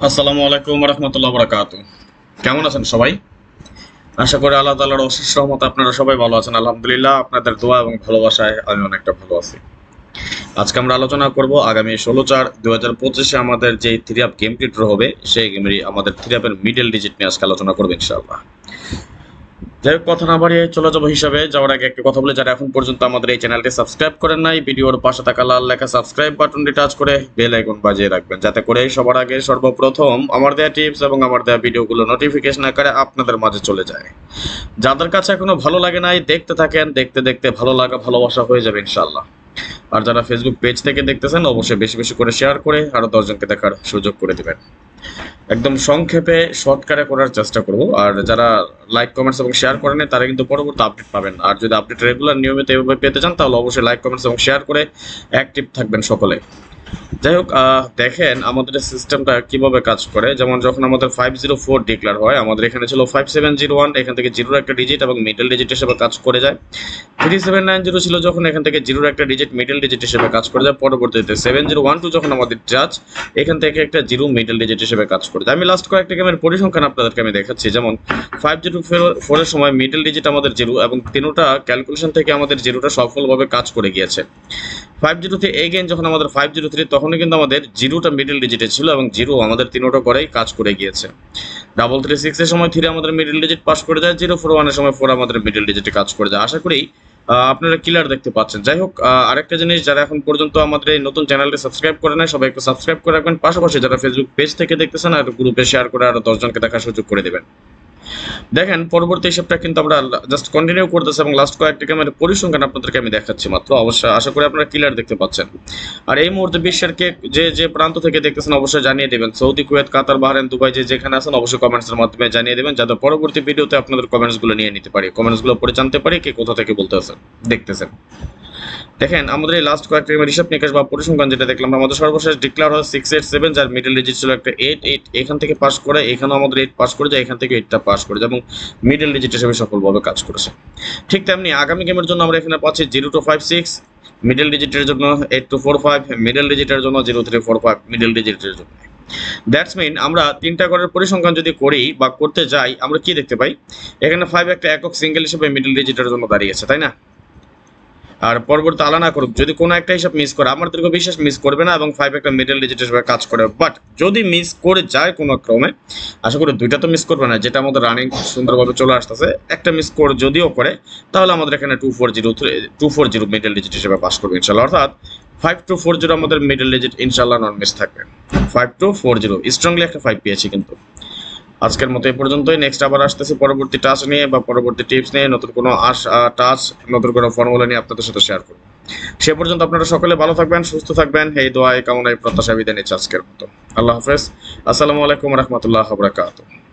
আসসালামু আলাইকুম রহমতুল্লাহ বারাকাতু। কেমন আছেন সবাই? আশা করি আল্লাহ তাআলার অশেষ রহমতে আপনারা সবাই ভালো আছেন। আলহামদুলিল্লাহ, আপনাদের দোয়া এবং ভালোবাসায় আমি অনেকটা ভালো আছি। আজকে আমরা আলোচনা করব আগামী 16/4/2025 আমাদের যে থ্রি আপ গেম ড্র হবে সেই গেমেরই আমাদের থ্রি আপের মিডল ডিজিট নিয়ে আজকে আলোচনা করবো ইনশাআল্লাহ। যাই হোক, কথা না বাড়িয়ে চলে যাবো। হিসাবে যাওয়ার আগে একটা কথা বলে, যারা এখন পর্যন্ত আমাদের এই চ্যানেলটি সাবস্ক্রাইব করেন নাই, ভিডিওর পাশে থাকা লাল লেখা সাবস্ক্রাইব বাটনটি টাচ করে বেল আইকন বাজিয়ে রাখবেন, যাতে করে সবার আগে সর্বপ্রথম আমার দেওয়া টিপস এবং আমার দেওয়া ভিডিওগুলো নোটিফিকেশন আকারে আপনাদের মাঝে চলে যায়। যাদের কাছে এখনো ভালো লাগে নাই, দেখতে থাকেন, দেখতে দেখতে ভালো লাগা ভালোবাসা হয়ে যাবে ইনশাআল্লাহ। আর যারা ফেসবুক পেজ থেকে দেখতেছেন, অবশ্যই বেশি বেশি করে শেয়ার করে আরো 10 জনকে দেখার সুযোগ করে দিবেন। একদম সংক্ষেপে শর্টকাটে করার চেষ্টা করব। আর যারা লাইক কমেন্টস এবং শেয়ার করেন তারা কিন্তু পরবর্তী আপডেট পাবেন। আর যদি আপডেট রেগুলার নিয়মিত এভাবে পেতে চান, তাহলে অবশ্যই লাইক কমেন্টস এবং শেয়ার করে অ্যাক্টিভ থাকবেন সকলে। যাই হোক, দেখেন আমাদের সিস্টেমটা কিভাবে কাজ করে। যেমন যখন আমাদের 504 ডিক্লেয়ার হয়, আমাদের এখানে ছিল 5701, এখান থেকে জিরোর একটা ডিজিট এবং মিডল ডিজিট হিসেবে কাজ করে যায়। 3790 ছিল যখন, এখান থেকে জিরোর একটা ডিজিট মিডল ডিজিট হিসেবে কাজ করে যায়। পরবর্তীতে 7012 যখন আমাদের জাজ, এখান থেকে একটা জিরো মিডল ডিজিট হিসেবে কাজ করে যায়। আমি লাস্ট কয়েকটা গেমের পরিসংখ্যান আপনাদেরকে আমি দেখাচ্ছি। যেমন 504 এর সময় মিডল ডিজিট আমাদের জিরো এবং তিনোটা ক্যালকুলেশন থেকে আমাদের জিরোটা সফলভাবে কাজ করে গিয়েছে। 503 এগেইন যখন আমাদের 503, তখনই কিন্তু আমাদের জিরোটা মিডল ডিজিটে ছিল এবং জিরো আমাদের তিনোটা করেই কাজ করে গিয়েছে। 336 এর সময় 3 আমাদের মিডল ডিজিট পাস করে যায়। 041 এর সময় 4 আমাদের মিডল ডিজিটে কাজ করে যায়। আশা করি আপনারা ক্লিয়ার দেখতে পাচ্ছেন। যাই হোক, আরেকটা জিনিস, যারা এখন পর্যন্ত আমাদের এই নতুন চ্যানেলটি সাবস্ক্রাইব করে নাই, সবাই একটু সাবস্ক্রাইব করে রাখবেন। পাশাপাশি যারা ফেসবুক পেজ থেকে দেখতেছেন, আর গ্রুপে শেয়ার করে আরো 10 জনকে দেখার সুযোগ করে দেবেন। দেখেন পরবর্তী হিসাবটা কিন্তু আমরা জাস্ট কন্টিনিউ করতেছি এবং লাস্ট কয়েকটা গেমের পরিসংখ্যান আপনাদেরকে আমি দেখাচ্ছি মাত্র। অবশ্যই আশা করি আপনারা ক্লিয়ার দেখতে পাচ্ছেন। আর এই মুহূর্তে বিশ্বের কে যে যে প্রান্ত থেকে দেখতেছেন অবশ্যই জানিয়ে দেবেন। সৌদি, কুয়েত, কাতার, বাহরাইন, দুবাই যে যেখানে আছেন অবশ্যই কমেন্টসের মাধ্যমে জানিয়ে দেবেন, যাতে পরবর্তী ভিডিওতে আপনাদের কমেন্টসগুলো নিয়ে নিতে পারি, কমেন্টসগুলো পড়ে জানতে পারি কে কোথা থেকে বলতে আছেন দেখতেছেন। দেখেন আমাদের এই লাস্ট কয়েকটা গেমের হিসাব নিকাশ বা পরিসংখ্যান যেটা দেখলাম, আমাদের সর্বশেষ ডিক্লেয়ার হয় 687, যার মিডল ডিজিট ছিল একটা 88, এখান থেকে পাস করে, এখানেও আমাদের 8 পাস করে যায়, এখান থেকে 8টা পাস করে যায় এবং মিডল ডিজিট হিসেবে সফলভাবে কাজ করেছে। ঠিক তেমনি আগামী গেমের জন্য আমরা এখানে পাচ্ছি 0256 মিডল ডিজিটের জন্য, 8245 মিডল ডিজিটের জন্য, 0345 মিডল ডিজিটের জন্য। দ্যাটস মিন আমরা তিনটা ঘরের পরিসংখ্যান যদি করি বা করতে যাই, আমরা কি দেখতে পাই, এখানে 5 একটা একক সিঙ্গেল হিসেবে মিডল ডিজিটের জন্য দাঁড়িয়েছে, তাই না? আর পরবর্তী আলাদা করুক, যদি কোনো একটা হিসাব মিস করে, আমার দীর্ঘ বিশ্বাস মিস করবে না এবং 5 একটা মিডল ডিজিট হিসেবে কাজ করে। বাট যদি মিস করে যায় কোনো ক্রমে, আশা করি দুইটা তো মিস করবে না, যেটা আমাদের রানিং সুন্দরভাবে চলে আসতেছে, একটা মিস করে যদিও করে, তাহলে আমাদের এখানে 240 মিডল ডিজিট হিসেবে পাস করবে ইনশাল্লাহ। অর্থাৎ 5240 আমাদের মিডল ডিজিট ইনশাল্লাহ নন মিস থাকবে। 5240 স্ট্রংলি একটা 5 পেয়েছি কিন্তু। আজকের মতো এই পর্যন্তই। নেক্সট আবার আসতেছি পরবর্তী টাস্ক নিয়ে বা পরবর্তী টিপস নিয়ে, নতুন কোনো টাস্ক, নতুন কোনো ফর্মুলা নিয়ে আপনাদের সাথে শেয়ার করব। সে পর্যন্ত আপনারা সকলে ভালো থাকবেন, সুস্থ থাকবেন, এই দোয়া এই কামনায় প্রত্যাশা বিদায় নিচ্ছি আজকের মতো। আল্লাহ হাফেজ। আসসালামু আলাইকুম রহমতুল্লাহ বারাকাতুহু।